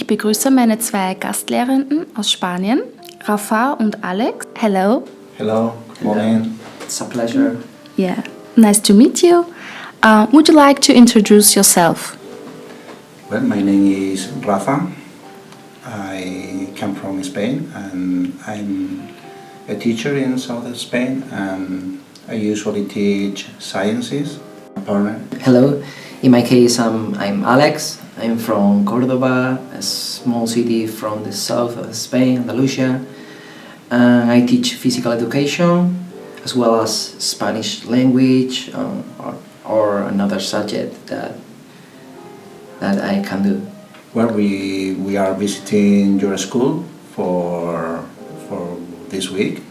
Ich begrüße meine zwei Gastlehrenden aus Spanien, Rafa und Alex. Hello. Hello, good morning. It's a pleasure. Yeah, nice to meet you. Would you like to introduce yourself? Well, my name is Rafa. I come from Spain and I'm a teacher in southern Spain and I usually teach sciences. My partner. Hello, in my case I'm Alex. I'm from Córdoba, a small city from the south of Spain, Andalusia. And I teach physical education as well as Spanish language or another subject that I can do. Well, we are visiting your school for this week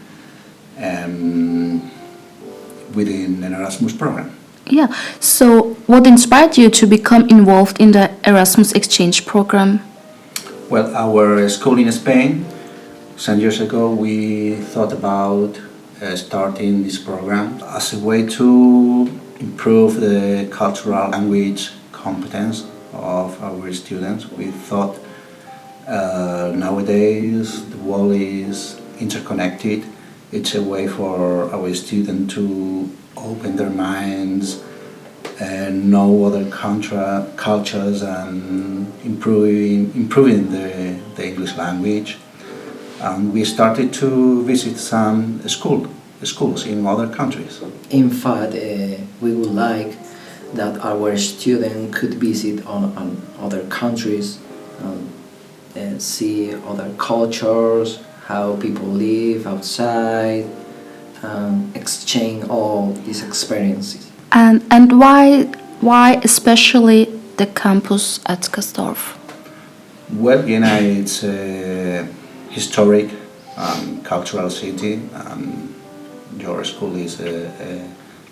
within an Erasmus program. Yeah, so what inspired you to become involved in the Erasmus exchange program? Well, our school in Spain, some years ago, we thought about starting this program as a way to improve the cultural language competence of our students. We thought nowadays the world is interconnected. It's a way for our students to open their minds and know other cultures and improving the English language. And we started to visit some schools in other countries. In fact, we would like that our students could visit on other countries and see other cultures, how people live outside, exchange all these experiences. And why especially the campus at Atzgersdorf? Well, Vienna it's a historic cultural city. Your school is a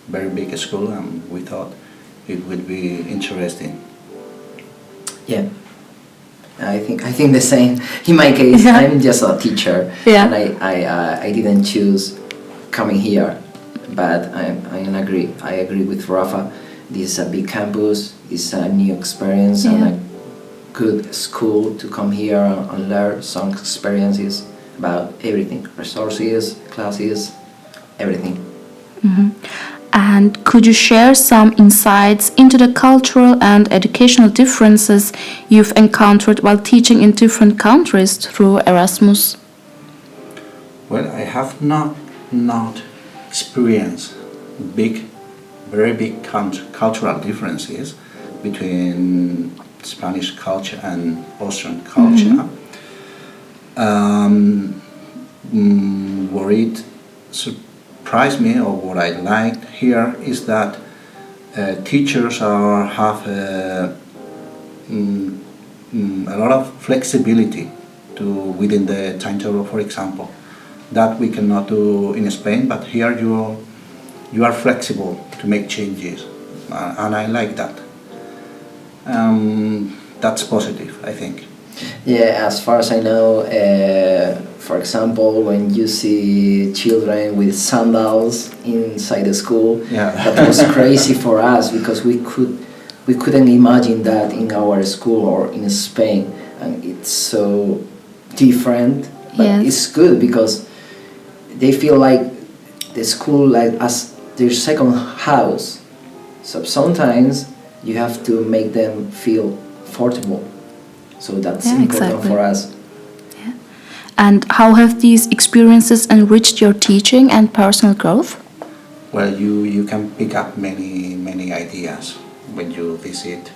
very big school, and we thought it would be interesting. Yeah, I think the same. In my case, I'm just a teacher, and I didn't choose coming here, but I agree with Rafa. This is a big campus, it's a new experience and a good school to come here and learn some experiences about everything, resources, classes, everything. Mm-hmm. And could you share some insights into the cultural and educational differences you've encountered while teaching in different countries through Erasmus? Well, I have not experienced very big cultural differences between Spanish culture and Austrian culture. What it surprised me, or what I liked here, is that teachers have a lot of flexibility within the timetable, for example, that we cannot do in Spain. But here you are flexible to make changes, and I like that. That's positive, I think. Yeah, as far as I know, for example, when you see children with sandals inside the school, that was crazy for us because we couldn't imagine that in our school or in Spain, and it's so different. But it's good because they feel like the school like as their second house. So sometimes you have to make them feel comfortable. So that's important for us. Yeah. And how have these experiences enriched your teaching and personal growth? Well, you can pick up many ideas when you visit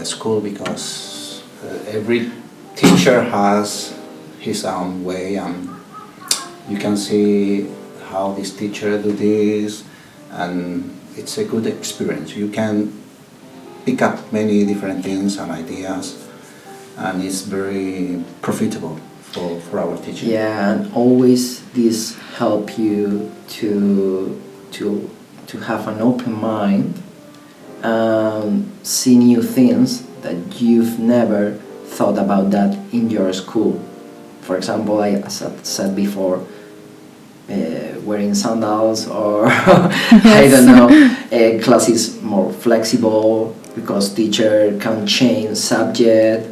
school, because every teacher has his own way, and you can see how this teacher do this, and it's a good experience. You can pick up many different things and ideas, and it's very profitable for our teaching. Yeah, and always this help you to have an open mind and see new things that you've never thought about that in your school. For example, as I said before, wearing sandals or I don't know, class is more flexible because teacher can change subject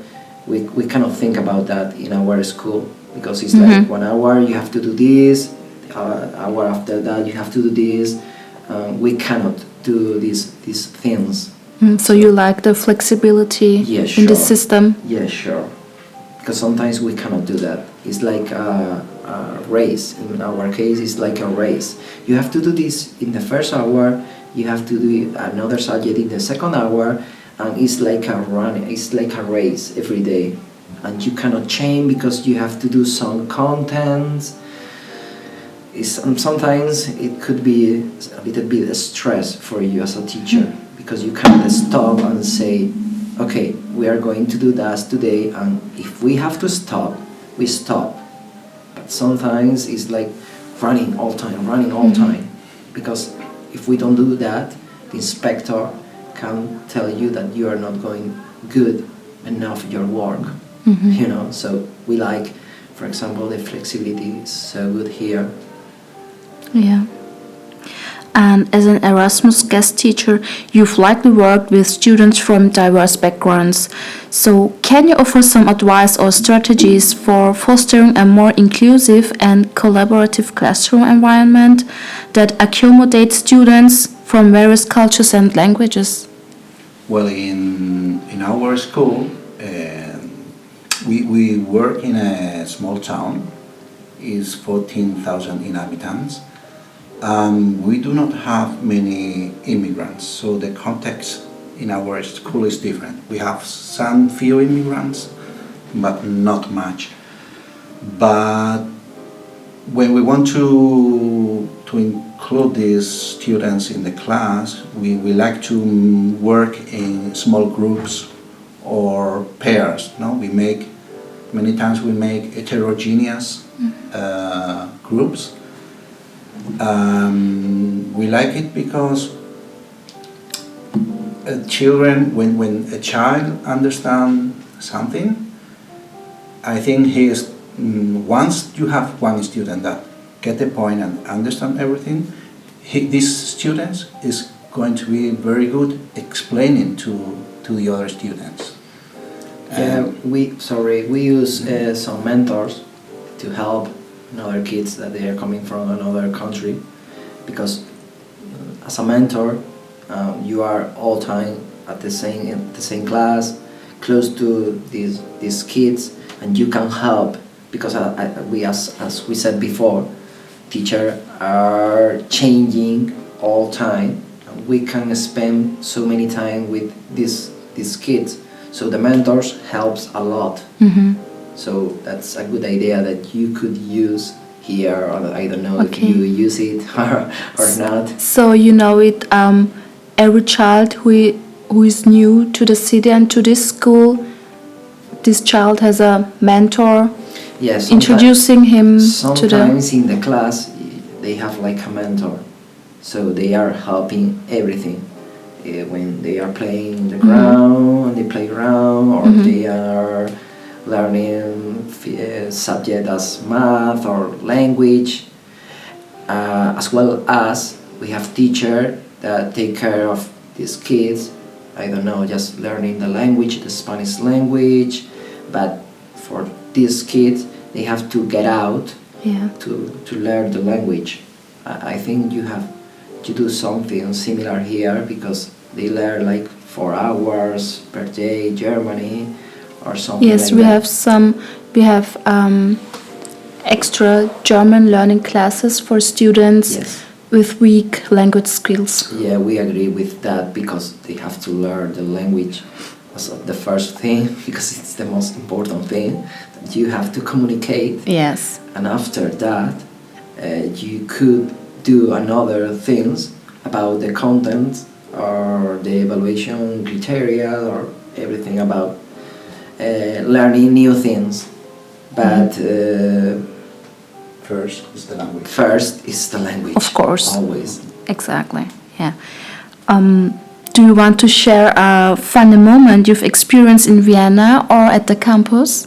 we cannot think about that in our school, because it's like 1 hour you have to do this, hour after that you have to do this. We cannot do these things. So you like the flexibility in the system? Yeah, sure. Because sometimes we cannot do that. It's like a race. In our case, it's like a race. You have to do this in the first hour, you have to do another subject in the second hour, and it's like a run. It's like a race every day. And you cannot change because you have to do some contents. Sometimes it could be a little bit of stress for you as a teacher, because you cannot stop and say, okay, we are going to do that today, and if we have to stop, we stop. But sometimes it's like running all time, because if we don't do that, the inspector can tell you that you are not going good enough your work. So we like, for example, the flexibility is so good here. Yeah. And as an Erasmus guest teacher, you've likely worked with students from diverse backgrounds. So can you offer some advice or strategies for fostering a more inclusive and collaborative classroom environment that accommodates students from various cultures and languages? Well, in our school, we work in a small town. It's 14,000 inhabitants. We do not have many immigrants, so the context in our school is different. We have some few immigrants, but not much. But when we want to include these students in the class, we like to work in small groups or pairs. No, many times we make heterogeneous groups. We like it because children, when a child understands something, I think once you have one student that get the point and understand everything, these students is going to be very good explaining to the other students. We use some mentors to help other kids that they are coming from another country, because as a mentor, you are all time at the same class, close to these kids, and you can help, because as we said before, teachers are changing all time, and we can spend so many time with these kids, so the mentors helps a lot. So that's a good idea that you could use here, or I don't know if you use it or not. So every child who is new to the city and to this school, this child has a mentor. Yes, introducing him to the... Sometimes in the class they have like a mentor, so they are helping everything. When they are playing in the ground, on the playground, or they are learning subject as math or language, as well as we have teachers that take care of these kids. I don't know, just learning the language, the Spanish language, but for these kids they have to get out to learn the language. I think you have to do something similar here, because they learn like 4 hours per day Germany or something. Yes, like we have extra German learning classes for students with weak language skills. Yeah, we agree with that, because they have to learn the language as the first thing, because it's the most important thing, that you have to communicate. Yes. And after that, you could do another things about the content or the evaluation criteria or everything about learning new things. But first is the language. First is the language. Of course. Always. Exactly. Yeah. Do you want to share a funny moment you've experienced in Vienna or at the campus?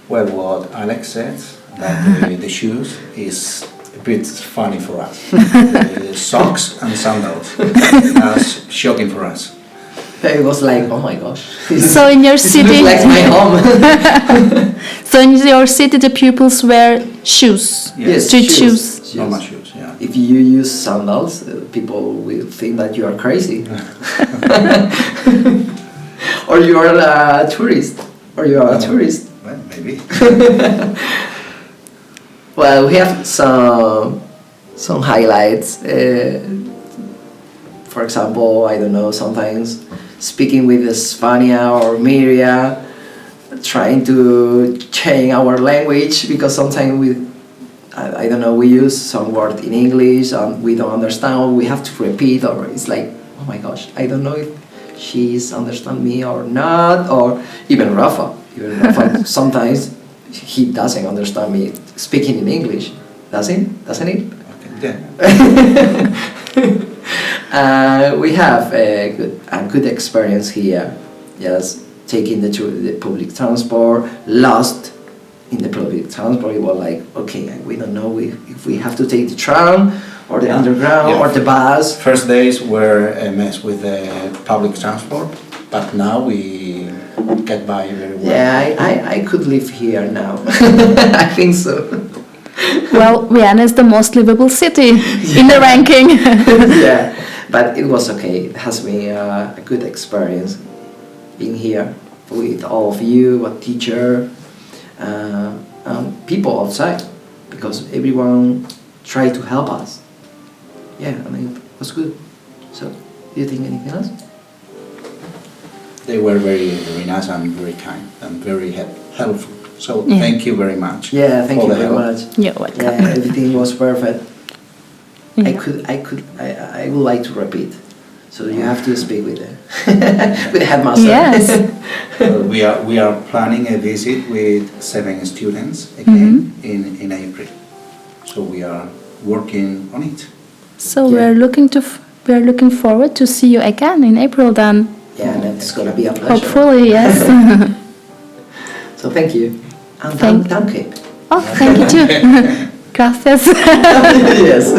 Well, what Alex said, that the shoes is a bit funny for us. The socks and sandals. That's shocking for us. It was like, oh my gosh. So in your This city, looks like my home. so in your city, the pupils wear shoes, Yes, street shoes. Normal shoes, yeah. If you use sandals, people will think that you are crazy. Or you are a tourist. Well, maybe. Well, we have some highlights. For example, I don't know, sometimes speaking with Spania or Miria, trying to change our language because sometimes I don't know, we use some word in English and we don't understand, we have to repeat, or it's like, oh my gosh, I don't know if she's understand me or not, or even Rafa sometimes he doesn't understand me speaking in English, doesn't it? Okay, yeah. We have a good experience here, just taking the public transport, lost in the public transport. We were like, okay, we don't know if we have to take the tram or the underground or the bus. First days were a mess with the public transport, but now we get by very well. Yeah, I could live here now. I think so. Well, Vienna is the most livable city in the ranking. Yeah, but it was okay. It has been a good experience being here with all of you, a teacher, people outside, because everyone tried to help us. Yeah, I mean, it was good. So, do you think anything else? They were very, very nice and very kind and very helpful. So Yeah. thank you very much. Yeah, thank for you the very help. much. You're welcome. Yeah, everything was perfect. Yeah. I would like to repeat. So you have to speak with the headmaster. Yes. We are planning a visit with 7 students again in April. So we are working on it. So Yeah. we're looking forward to see you again in April then. Yeah, that's gonna be a pleasure. Hopefully, yes. So thank you. And Thank- danke. Oh, thank you too. Gracias. Yes.